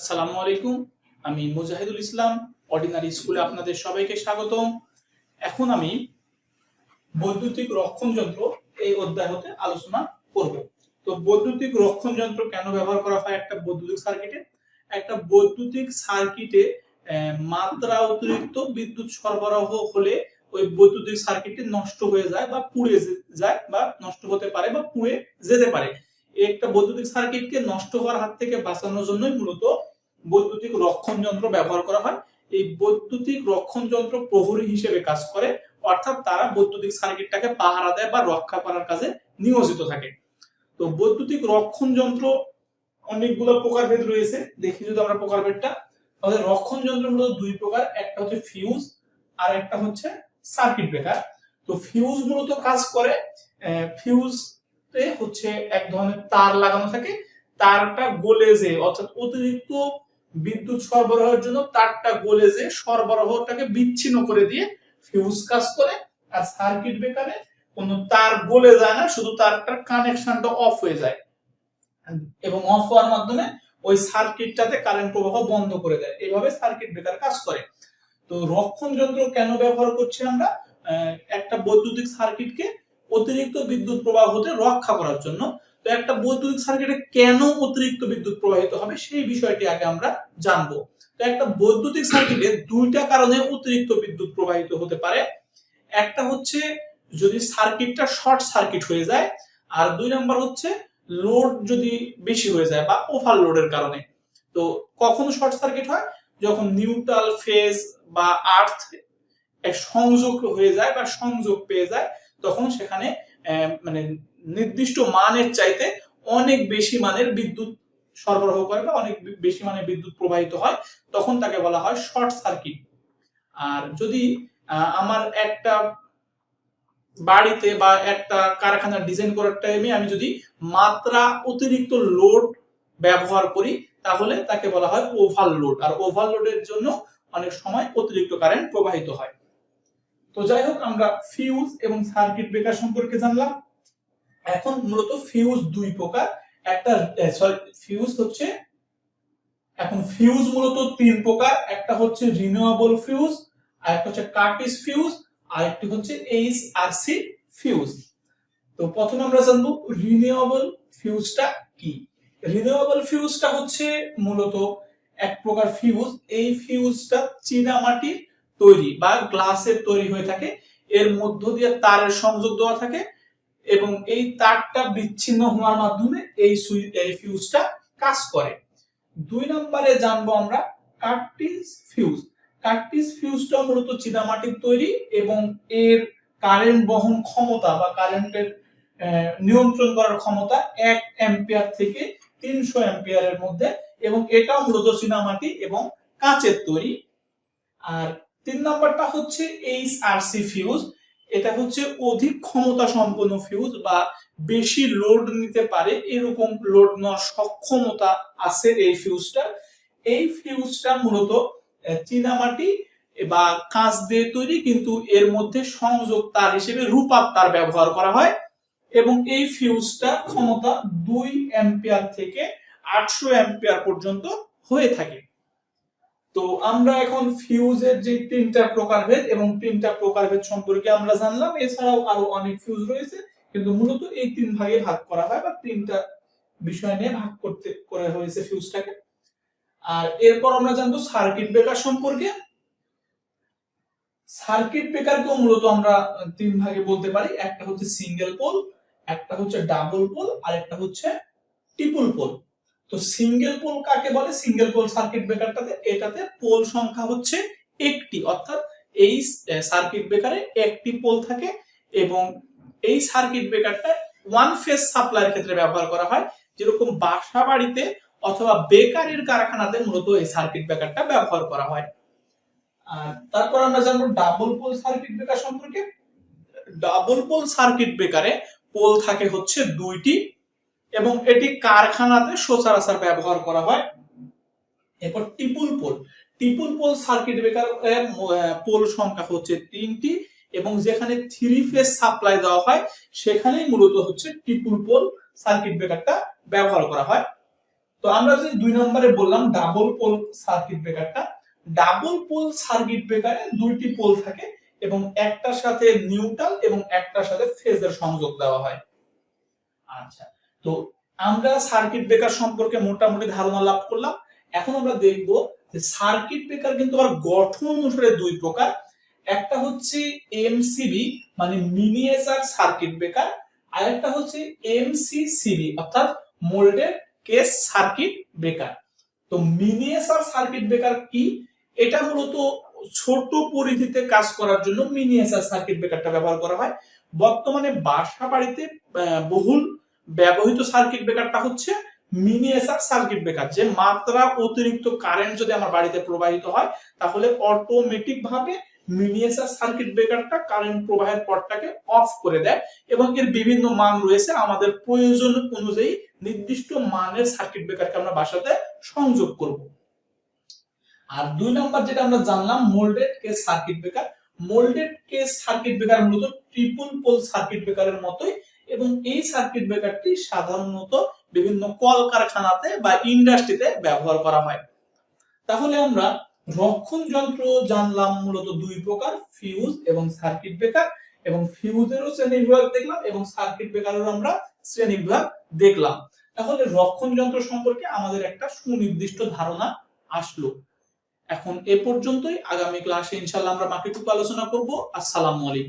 আসসালামু আলাইকুম। আমি মুজাহিদুল ইসলাম, অর্ডিনারি স্কুলে আপনাদের সবাইকে স্বাগতম। এখন আমি বৈদ্যুতিক রক্ষণ যন্ত্র এই অধ্যায় হতে আলোচনা করব। তো বৈদ্যুতিক রক্ষণ যন্ত্র কেন ব্যবহার করা হয় একটা বৈদ্যুতিক সার্কিটে? একটা বৈদ্যুতিক সার্কিটে মাত্রা অতিরিক্ত বিদ্যুৎ সরবরাহ হলে ওই বৈদ্যুতিক সার্কিটটি নষ্ট হয়ে যায় বা পুড়ে যায় বা নষ্ট হতে পারে বা পুড়ে যেতে পারে। একটা বৈদ্যুতিক সার্কিটকে নষ্ট হওয়ার হাত থেকে বাঁচানোর জন্যই মূলত বৈদ্যুতিক রক্ষণ যন্ত্র ব্যবহার করা হয়। এই বৈদ্যুতিক রক্ষণ যন্ত্র প্রহরী হিসেবে কাজ করে, অর্থাৎ তারা বৈদ্যুতিক সার্কিটটাকে পাহারা দেয় বা রক্ষা করার কাজে নিয়োজিত থাকে। তো বৈদ্যুতিক রক্ষণ যন্ত্র অনেকগুলো প্রকারভেদ রয়েছে। দেখি যদি আমরা প্রকারভেদটা, আমাদের রক্ষণ যন্ত্র মূলত দুই প্রকার, একটা হচ্ছে ফিউজ আর একটা হচ্ছে সার্কিট ব্রেকার। তো ফিউজ মূলত কাজ করে, ফিউজে হচ্ছে এক ধরনের তার লাগানো থাকে, তারটা গলে যে অর্থাৎ অতিরিক্ত বিদ্যুৎ সরবরাহের জন্য তারটা গলে যে সরবরাহটাকে বিচ্ছিন্ন করে দিয়ে ফিউজ কাজ করে। আর সার্কিট ব্রেকারে কোনো তার গলে যায় না, শুধু তারটার কানেকশনটা অফ হয়ে যায় এবং অফ হওয়ার মাধ্যমে ওই সার্কিটটাতে কারেন্ট প্রবাহ বন্ধ করে দেয়। এইভাবে সার্কিট ব্রেকার কাজ করে। তো রক্ষণ যন্ত্র কেন ব্যবহার করছি আমরা? একটা বৈদ্যুতিক সার্কিটকে অতিরিক্ত বিদ্যুৎ প্রবাহ হতে রক্ষা করার জন্য। তো একটা বৈদ্যুতিক সার্কিটে কেন অতিরিক্ত বিদ্যুৎ প্রবাহিত হবে সেই বিষয়টি আগে আমরা জানবো। তো একটা বৈদ্যুতিক সার্কিটে দুইটা কারণে অতিরিক্ত বিদ্যুৎ প্রবাহিত হতে পারে। একটা হচ্ছে যদি সার্কিটটা শর্ট সার্কিট হয়ে যায়, আর দুই নাম্বার হচ্ছে লোড যদি বেশি হয়ে যায় বা ওভারলোডের কারণে। তো কখন শর্ট সার্কিট হয়? যখন নিউট্রাল ফেজ বা আর্থ এক সংযোগ হয়ে যায় বা সংযোগ পেয়ে যায়, তখন সেখানে মানে নির্দিষ্ট মানের চাইতে অনেক বেশি মানের বিদ্যুৎ সরবরাহ করে বা অনেক বেশি মানের বিদ্যুৎ প্রবাহিত হয়, তখন তাকে বলা হয় শর্ট সার্কিট। আর যদি আমার একটা বাড়িতে বা একটা কারখানা ডিজাইন করার টাইমে আমি যদি মাত্রা অতিরিক্ত লোড ব্যবহার করি, তাহলে তাকে বলা হয় ওভারলোড। আর ওভারলোডের জন্য অনেক সময় অতিরিক্ত কারেন্ট প্রবাহিত হয়। তো যাই হোক, আমরা ফিউজ এবং সার্কিট ব্রেকার সম্পর্কে জানলাম। এখন মূলত ফিউজ দুই প্রকার। একটা ফিউজ হচ্ছে এখন ফিউজ মূলত তিন প্রকার। একটা হচ্ছে রিনিউয়েবল ফিউজ, আর একটা হচ্ছে কার্টিস ফিউজ, আর একটি হচ্ছে এইচআরসি ফিউজ। তো প্রথমে আমরা জানবো রিনিউয়েবল ফিউজটা কি। রিনিউয়েবল ফিউজটা হচ্ছে মূলত এক প্রকার ফিউজ। এই ফিউজটা চীনামাটির তৈরি বা গ্লাসের তৈরি হয়ে থাকে। এর মধ্য দিয়ে তারের সংযোগ দেওয়া থাকে এবং এই তারটা বিচ্ছিন্ন হওয়ার মাধ্যমে এই ফিউজটা কাজ করে। দুই নম্বরে জানবো আমরা কার্টিস ফিউজ। কার্টিস ফিউজটা মূলত চীনামাটির তৈরি এবং এর কারেন্ট বহন ক্ষমতা বা কারেন্টের নিয়ন্ত্রণ করার ক্ষমতা 1 অ্যাম্পিয়ার থেকে 300 অ্যাম্পিয়ারের মধ্যে, এবং এটাও মূলত চীনামাটি এবং কাঁচের তৈরি। আর তিন নম্বরটা হচ্ছে এইচআরসি ফিউজ। এটা হচ্ছে অধিক ক্ষমতা সম্পন্ন ফিউজ বা বেশি লোড নিতে পারে এরকম লোড নেওয়ার সক্ষমতা আছে এই ফিউজটা। এই ফিউজটা মূলত চীনামাটি বা কাঁচ দিয়ে তৈরি, কিন্তু এর মধ্যে সংযোগ তার হিসেবে রূপার তার ব্যবহার করা হয় এবং এই ফিউজটা ক্ষমতা 2 অ্যাম্পিয়ার থেকে 800 অ্যাম্পিয়ার পর্যন্ত হয়ে থাকে। তো আমরা এখন ফিউজের যে তিনটা প্রকারভেদ এবং তিনটা প্রকারভেদ সম্পর্কে আমরা জানলাম। এছাড়াও আরো অনেক ফিউজ রয়েছে, কিন্তু মূলত এই তিন ভাগে ভাগ করা হয় বা তিনটা বিষয় নিয়ে ভাগ করা হয়েছে ফিউজটাকে। আর এরপর আমরা জানবো সার্কিট ব্রেকার সম্পর্কে। সার্কিট ব্রেকারকেও মূলত আমরা তিন ভাগে বলতে পারি। একটা হচ্ছে সিঙ্গেল পোল, একটা হচ্ছে ডাবল পোল, আর একটা হচ্ছে ট্রিপল পোল। তো সিঙ্গেল পোল কাকে বলে? সিঙ্গেল পোল সার্কিট ব্রেকারটাতে এটাতে পোল সংখ্যা হচ্ছে একটি, অর্থাৎ এই সার্কিট ব্রেকারে একটি পোল থাকে এবং এই সার্কিট ব্রেকারটা ওয়ান ফেজ সাপ্লাইয়ের ক্ষেত্রে ব্যবহার করা হয়, যেরকম বাসা বাড়িতে অথবা বেকারির কারখানাতে মূলত এই সার্কিট ব্রেকারটা ব্যবহার করা হয়। আর তারপর আমরা জানবো ডাবল পোল সার্কিট ব্রেকার সম্পর্কে। ডাবল পোল সার্কিট ব্রেকারে পোল থাকে হচ্ছে দুইটি এবং এটি কারখানাতে সচরাচর ব্যবহার করা হয়। এরপর triple pole. Triple pole circuit ব্রেকারের পোল সংখ্যা হচ্ছে তিনটি এবং যেখানে থ্রি ফেজ সাপ্লাই দেওয়া হয় সেখানেই মূলত হচ্ছে ট্রিপল পোল সার্কিট ব্রেকারটা ব্যবহার করা হয়। তো আমরা যে 2 নম্বরে বললাম ডাবল পোল সার্কিট ব্রেকারটা, ডাবল পোল সার্কিট ব্রেকারে দুইটি পোল থাকে এবং একটার সাথে নিউট্রাল এবং একটার সাথে ফেজের সংযোগ দেওয়া হয়। আচ্ছা, তো আমরা সার্কিট ব্রেকার সম্পর্কে মোটামুটি ধারণা লাভ করলাম। এখন আমরা দেখব যে সার্কিট ব্রেকার কিন্তু আবার গঠন অনুসারে দুই প্রকার। একটা হচ্ছে এমসিবি মানে মিনিয়েচার সার্কিট ব্রেকার, আর একটা হচ্ছে এমসিসিবি অর্থাৎ মোল্ডেড কেস সার্কিট ব্রেকার। তো মিনিয়েচার সার্কিট ব্রেকার কি? এটা মূলত ছোট পরিধিতে কাজ করার জন্য মিনিয়েচার সার্কিট ব্রেকারটা ব্যবহার করা হয়। বর্তমানে বাসা বাড়িতে বহুল ব্যবহৃত সার্কিট ব্রেকারটা হচ্ছে মিনিয়েচার সার্কিট ব্রেকার, যে মাত্রা অতিরিক্ত কারেন্ট যদি আমার বাড়িতে প্রবাহিত হয় তাহলে অটোমেটিক ভাবে মিনিয়েচার সার্কিট ব্রেকারটা কারেন্ট প্রবাহের পথটাকে অফ করে দেয় এবং এর বিভিন্ন মান রয়েছে, আমাদের প্রয়োজন অনুযায়ী নির্দিষ্ট মানের সার্কিট ব্রেকারকে আমরা বাসাতে সংযোগ করব। আর 2 নম্বর যেটা আমরা জানলাম moulded case circuit breaker. Moulded case circuit breaker মূলত ট্রিপল পোল সার্কিট ব্রেকারের মতোই এবং এই সার্কিট ব্রেকারটি সাধারণত বিভিন্ন কলকারখানাতে বা ইন্ডাস্ট্রিতে ব্যবহার করা হয়। তাহলে আমরা রক্ষণ যন্ত্র জানলাম মূলত দুই প্রকার, ফিউজ এবং সার্কিট ব্রেকার, এবং ফিউজেরও শ্রেণীবিভাগ দেখলাম এবং সার্কিট ব্রেকারেরও আমরা শ্রেণীবিভাগ দেখলাম। তাহলে রক্ষণ যন্ত্র সম্পর্কে আমাদের একটা সুনির্দিষ্ট ধারণা আসলো। এখন এ পর্যন্তই, আগামী ক্লাসে ইনশাআল্লাহ আমরা বাকিটুকু আলোচনা করব। আসসালামু আলাইকুম।